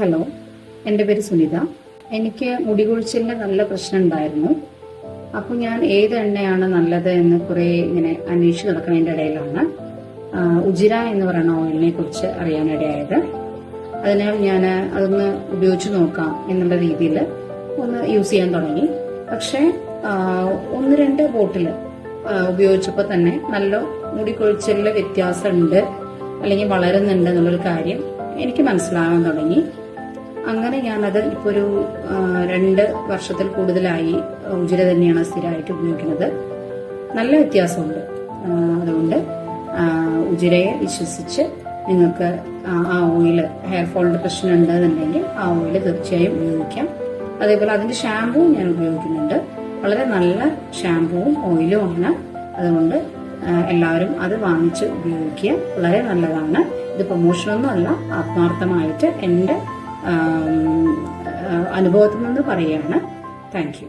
Hello, എൻ്റെ പേര് സുനിത. എനിക്ക് മുടി കൊഴിച്ചിലിൻ്റെ നല്ല പ്രശ്നം ഉണ്ടായിരുന്നു. അപ്പോൾ ഞാൻ ഏത് എണ്ണയാണ് നല്ലത് എന്ന് കുറേ ഇങ്ങനെ അന്വേഷിച്ച് നടക്കുന്നതിൻ്റെ ഇടയിലാണ് ഉജിര എന്ന് പറയുന്ന ഓയിലിനെ കുറിച്ച് അറിയാനിടയായത്. അതിനാൽ ഞാൻ അതൊന്ന് ഉപയോഗിച്ച് നോക്കാം എന്നുള്ള രീതിയിൽ ഒന്ന് യൂസ് ചെയ്യാൻ തുടങ്ങി. പക്ഷേ 1-2 ബോട്ടിൽ ഉപയോഗിച്ചപ്പോൾ തന്നെ നല്ല മുടി കൊഴിച്ചിലിൽ വ്യത്യാസമുണ്ട്, അല്ലെങ്കിൽ വളരുന്നുണ്ട് എന്നുള്ളൊരു കാര്യം എനിക്ക് മനസ്സിലാകാൻ തുടങ്ങി. അങ്ങനെ ഞാനത് ഇപ്പോൾ ഒരു 2 വർഷത്തിൽ കൂടുതലായി ഉജിര തന്നെയാണ് സ്ഥിരമായിട്ട് ഉപയോഗിക്കുന്നത്. നല്ല വ്യത്യാസമുണ്ട്. അതുകൊണ്ട് ഉജിരയെ വിശ്വസിച്ച് നിങ്ങൾക്ക് ആ ഓയിൽ, ഹെയർ ഫോളിന്റെ പ്രശ്നം ഉണ്ടെന്നുണ്ടെങ്കിൽ ആ ഓയിൽ തീർച്ചയായും ഉപയോഗിക്കാം. അതേപോലെ അതിന്റെ ഷാമ്പൂ ഞാൻ ഉപയോഗിക്കുന്നുണ്ട്. വളരെ നല്ല ഷാമ്പൂവും ഓയിലും ആണ്. അതുകൊണ്ട് എല്ലാവരും അത് വാങ്ങിച്ച് ഉപയോഗിക്കുക. വളരെ നല്ലതാണ്. ഇത് പ്രൊമോഷനൊന്നും അല്ല, ആത്മാർത്ഥമായിട്ട് എൻ്റെ അനുഭവത്തിൽ നിന്ന് പറയുകയാണ്. Thank you.